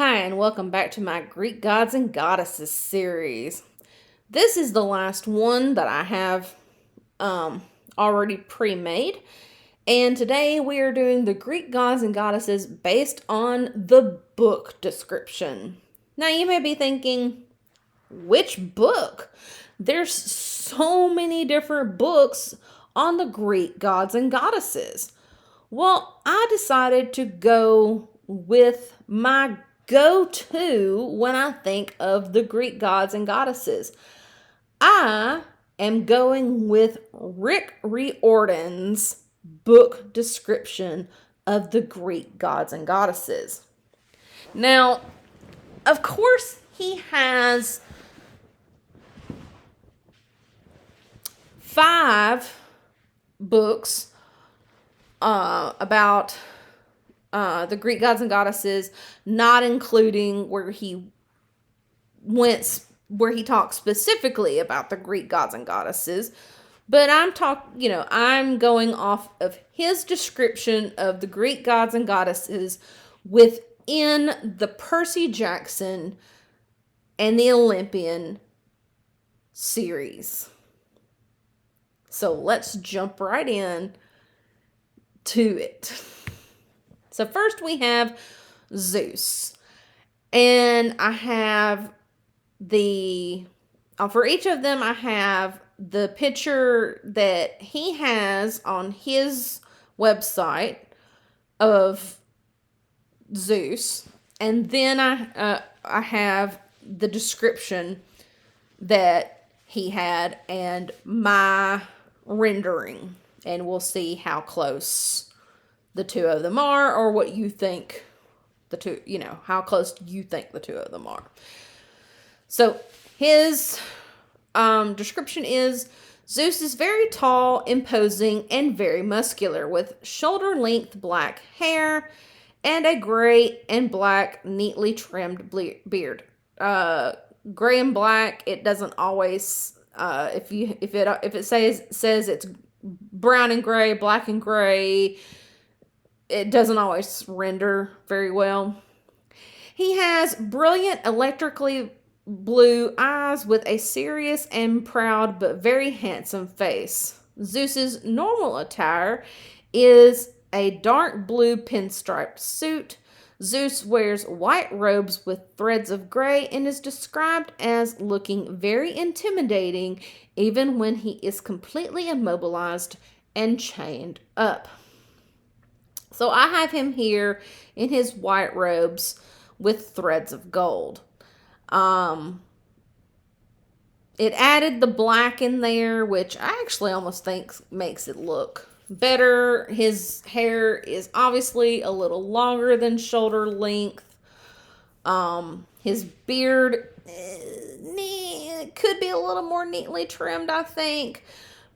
Hi, and welcome back to my Greek Gods and Goddesses series. This is the last one that I have already pre-made, and today we are doing the Greek Gods and Goddesses based on the book description. Now, you may be thinking, which book? There's so many different books on the Greek Gods and Goddesses. Well, I decided to go with my go-to when I think of the Greek gods and goddesses. I am going with Rick Riordan's book description of the Greek gods and goddesses. Now, of course, he has 5 books about the Greek gods and goddesses, not including where he talks specifically about the Greek gods and goddesses. But I'm going off of his description of the Greek gods and goddesses within the Percy Jackson and the Olympian series. So let's jump right in to it. So first we have Zeus. And I have for each of them, I have the picture that he has on his website of Zeus. And then I have the description that he had and my rendering. And we'll see how close the two of them are, or what you think how close you think the two of them are. So his description is: Zeus is very tall, imposing, and very muscular, with shoulder-length black hair and a gray and black neatly trimmed beard. Gray and black, it doesn't always if it says it's brown and gray, black and gray, it doesn't always render very well. He has brilliant electrically blue eyes with a serious and proud but very handsome face. Zeus's normal attire is a dark blue pinstriped suit. Zeus wears white robes with threads of gray and is described as looking very intimidating even when he is completely immobilized and chained up. So I have him here in his white robes with threads of gold. It added the black in there, which I actually almost think makes it look better. His hair is obviously a little longer than shoulder length. His beard could be a little more neatly trimmed, I think.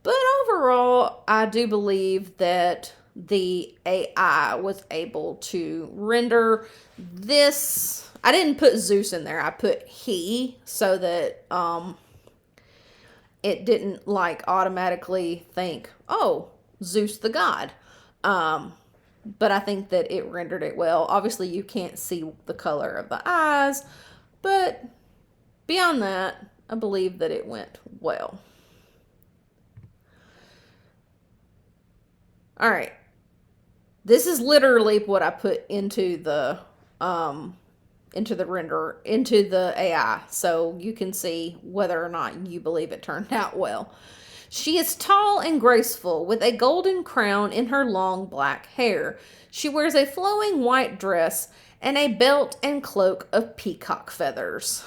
But overall, I do believe that the AI was able to render this. I didn't put Zeus in there. I put he, so that it didn't automatically think, oh, Zeus the god. But I think that it rendered it well. Obviously, you can't see the color of the eyes, but beyond that, I believe that it went well. All right. This is literally what I put into the AI, so you can see whether or not you believe it turned out well. She is tall and graceful, with a golden crown in her long black hair. She wears a flowing white dress and a belt and cloak of peacock feathers.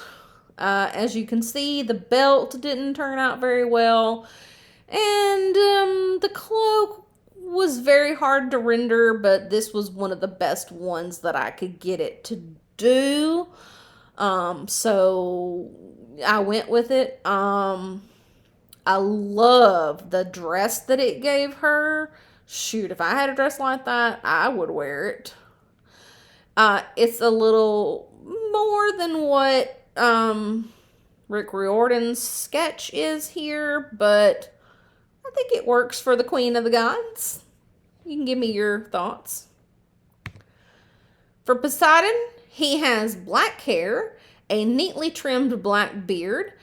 As you can see, the belt didn't turn out very well, and the cloak was very hard to render, but this was one of the best ones that I could get it to do. So I went with it. I love the dress that it gave her. Shoot, if I had a dress like that, I would wear it. It's a little more than what Rick Riordan's sketch is here, but I think it works for the Queen of the Gods. You can give me your thoughts. For Poseidon, He has black hair, a neatly trimmed black beard,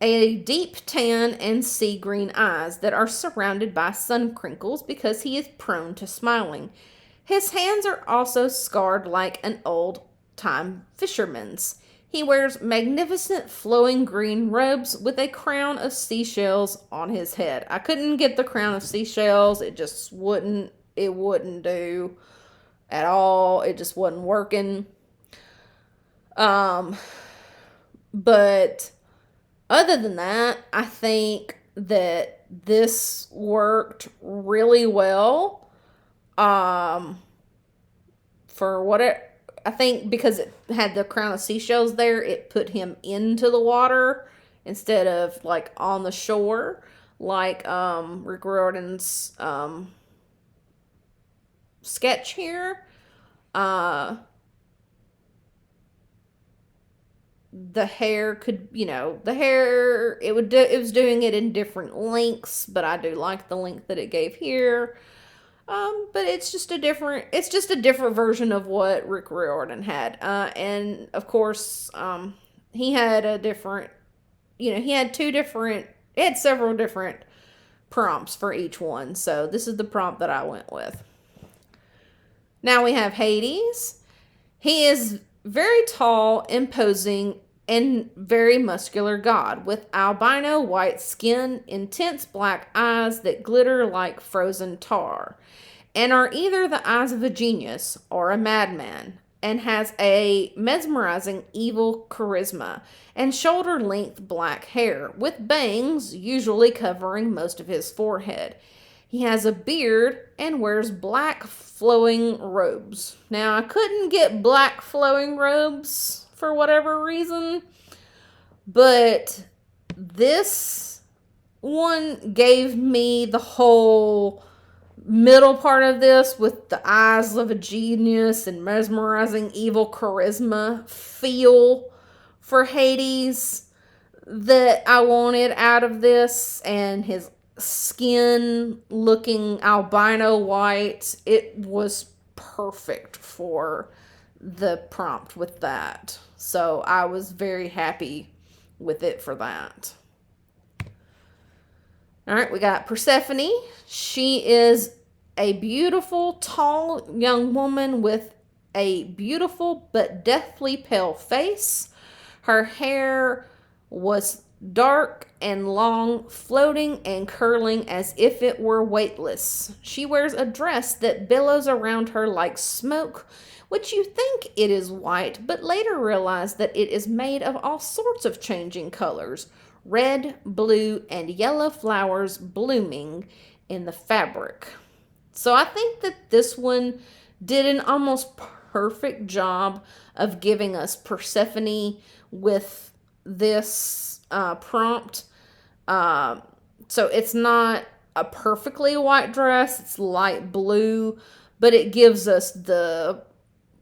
a deep tan, and sea green eyes that are surrounded by sun crinkles because he is prone to smiling. His hands are also scarred like an old time fisherman's. He wears magnificent flowing green robes with a crown of seashells on his head. I couldn't get the crown of seashells. It wouldn't do at all. It just wasn't working. Um, but other than that, I think that this worked really well. For what I think because it had the crown of seashells there, it put him into the water instead of like on the shore, like Rick Riordan's sketch here. The hair could, the hair it was doing it in different lengths, but I do like the length that it gave here. But it's just a different version of what Rick Riordan had. And of course, he had a different, he had several different prompts for each one. So this is the prompt that I went with. Now we have Hades. He is very tall, imposing, and very muscular god with albino white skin, intense black eyes that glitter like frozen tar, and are either the eyes of a genius or a madman, and has a mesmerizing evil charisma and shoulder-length black hair with bangs usually covering most of his forehead. He has a beard and wears black flowing robes. Now, I couldn't get black flowing robes for whatever reason, but this one gave me the whole middle part of this with the eyes of a genius and mesmerizing evil charisma feel for Hades that I wanted out of this, and his skin looking albino white. It was perfect for the prompt with that. So I was very happy with it for that. All right, we got Persephone. She is a beautiful, tall young woman with a beautiful but deathly pale face. Her hair was dark and long, floating and curling as if it were weightless. She wears a dress that billows around her like smoke, which you think it is white, but later realize that it is made of all sorts of changing colors. Red, blue, and yellow flowers blooming in the fabric. So I think that this one did an almost perfect job of giving us Persephone with this prompt. So it's not a perfectly white dress, it's light blue, but it gives us the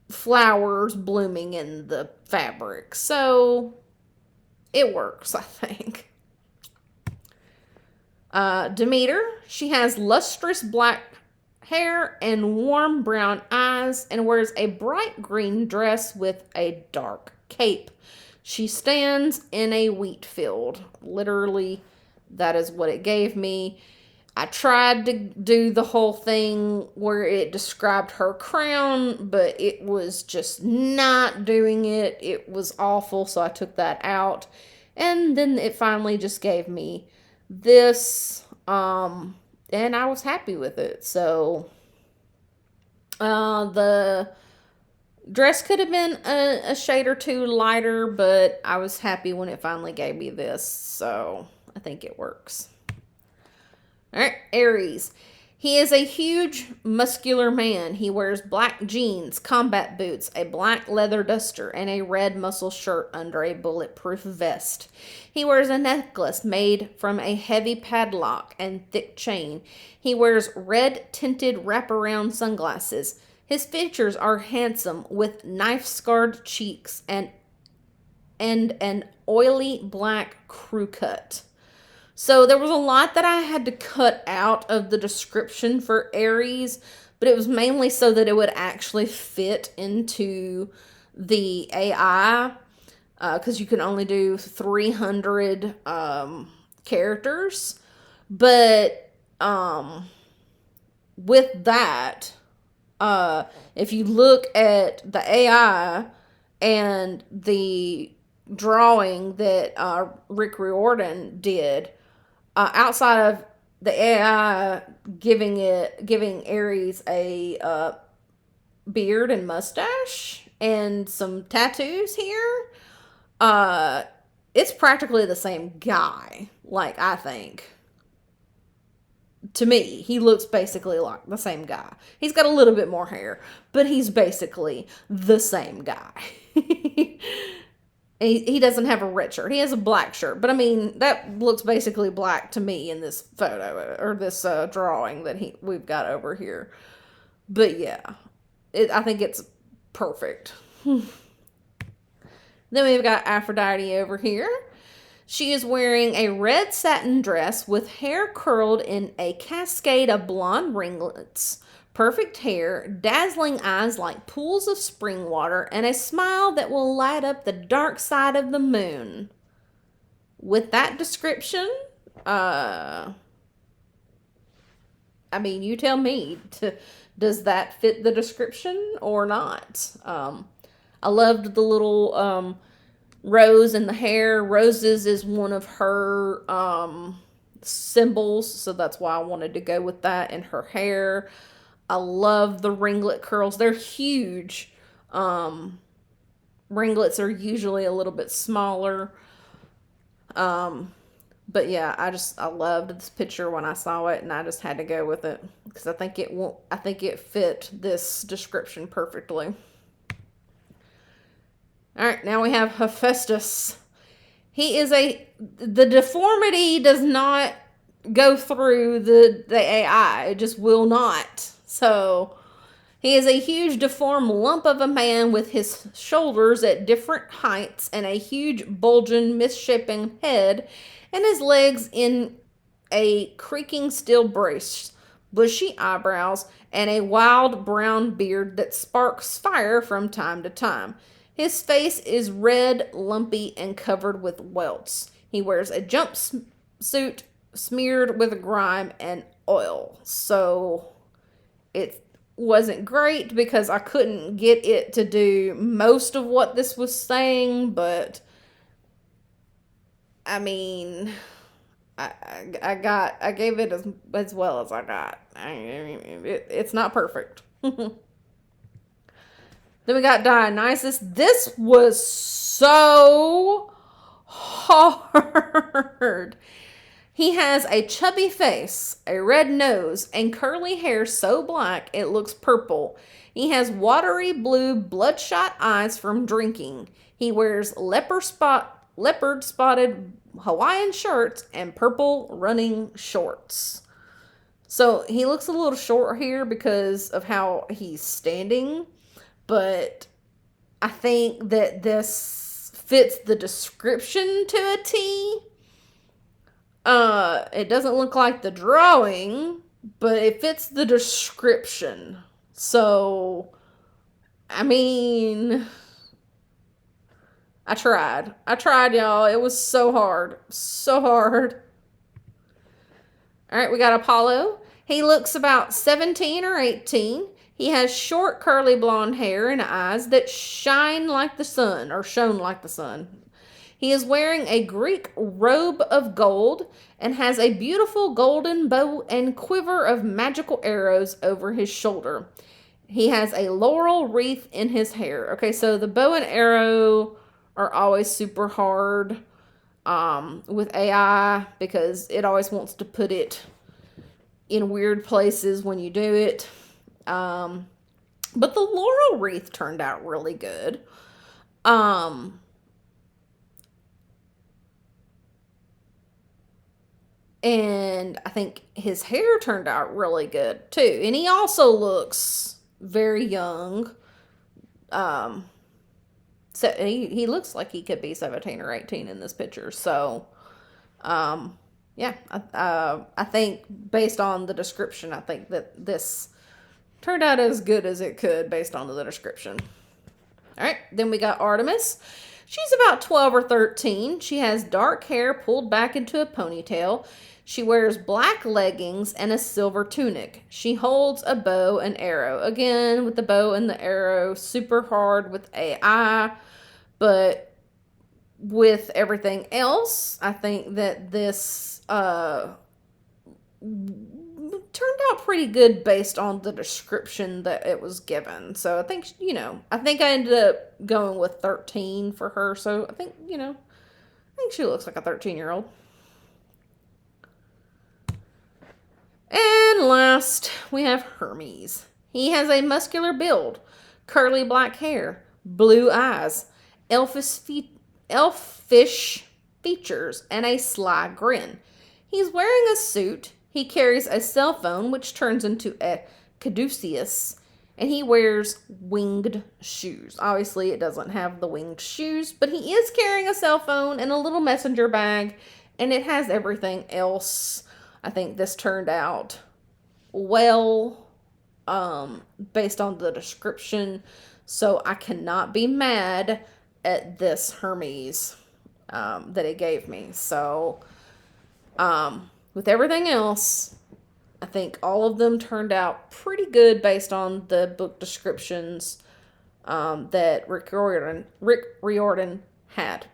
flowers blooming in the fabric. So it works, I think. Demeter, she has lustrous black hair and warm brown eyes and wears a bright green dress with a dark cape. She stands in a wheat field. Literally, that is what it gave me. I tried to do the whole thing where it described her crown, but it was just not doing it. It was awful, so I took that out. And then it finally just gave me this, and I was happy with it. So, the dress could have been a shade or two lighter, but I was happy when it finally gave me this, so I think it works. All right, Ares. He is a huge, muscular man. He wears black jeans, combat boots, a black leather duster, and a red muscle shirt under a bulletproof vest. He wears a necklace made from a heavy padlock and thick chain. He wears red-tinted wraparound sunglasses. His features are handsome, with knife-scarred cheeks and an oily black crew cut. So there was a lot that I had to cut out of the description for Ares, but it was mainly so that it would actually fit into the AI, because you can only do 300 characters. But with that, if you look at the AI and the drawing that Rick Riordan did, outside of the AI giving Aries a beard and mustache and some tattoos here, uh, it's practically the same guy. Like, I think. To me, he looks basically like the same guy. He's got a little bit more hair, but he's basically the same guy. He doesn't have a red shirt. He has a black shirt, but I mean that looks basically black to me in this photo or this drawing that we've got over here. But yeah, I think it's perfect. Then we've got Aphrodite over here. She is wearing a red satin dress with hair curled in a cascade of blonde ringlets, perfect hair, dazzling eyes like pools of spring water, and a smile that will light up the dark side of the moon. With that description, I mean, you tell me, does that fit the description or not? I loved the little rose in the hair. Roses is one of her symbols, so that's why I wanted to go with that in her hair. I love the ringlet curls. They're huge. Ringlets are usually a little bit smaller. But yeah, I loved this picture when I saw it, and I just had to go with it because I think it fit this description perfectly. All right, now we have Hephaestus. The deformity does not go through the AI. It just will not. So he is a huge deformed lump of a man with his shoulders at different heights and a huge bulging misshapen head and his legs in a creaking steel brace, bushy eyebrows, and a wild brown beard that sparks fire from time to time. His face is red, lumpy, and covered with welts. He wears a jumpsuit smeared with grime and oil. So it wasn't great because I couldn't get it to do most of what this was saying, but I mean, I gave it as well as I got. It's not perfect. Then we got Dionysus. This was so hard. He has a chubby face, a red nose, and curly hair so black it looks purple. He has watery blue, bloodshot eyes from drinking. He wears leopard spotted Hawaiian shirts and purple running shorts. So he looks a little short here because of how he's standing. But I think that this fits the description to a T. It doesn't look like the drawing, but it fits the description. So, I mean, I tried, y'all. It was so hard. So hard. All right, we got Apollo. He looks about 17 or 18. He has short, curly blonde hair and eyes that shine like the sun, or shone like the sun. He is wearing a Greek robe of gold and has a beautiful golden bow and quiver of magical arrows over his shoulder. He has a laurel wreath in his hair. Okay, so the bow and arrow are always super hard with AI because it always wants to put it in weird places when you do it. But the laurel wreath turned out really good. And I think his hair turned out really good too. And he also looks very young. So he looks like he could be 17 or 18 in this picture. So, yeah, I think based on the description, I think that this turned out as good as it could based on the description. All right, then we got Artemis. She's about 12 or 13. She has dark hair pulled back into a ponytail. She wears black leggings and a silver tunic. She holds a bow and arrow. Again, with the bow and the arrow, super hard with AI, but with everything else, I think that this turned out pretty good based on the description that it was given. So I think, I think I ended up going with 13 for her. So I think, I think she looks like a 13-year-old. And last, we have Hermes. He has a muscular build, curly black hair, blue eyes, elfish features, and a sly grin. He's wearing a suit. He carries a cell phone, which turns into a caduceus, and he wears winged shoes. Obviously, it doesn't have the winged shoes, but he is carrying a cell phone and a little messenger bag, and it has everything else. I think this turned out well based on the description, so I cannot be mad at this Hermes that it gave me. So with everything else, I think all of them turned out pretty good based on the book descriptions that Rick Riordan had.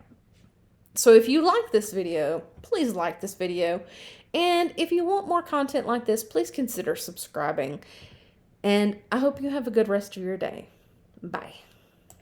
So if you like this video, please like this video. And if you want more content like this, please consider subscribing. And I hope you have a good rest of your day. Bye.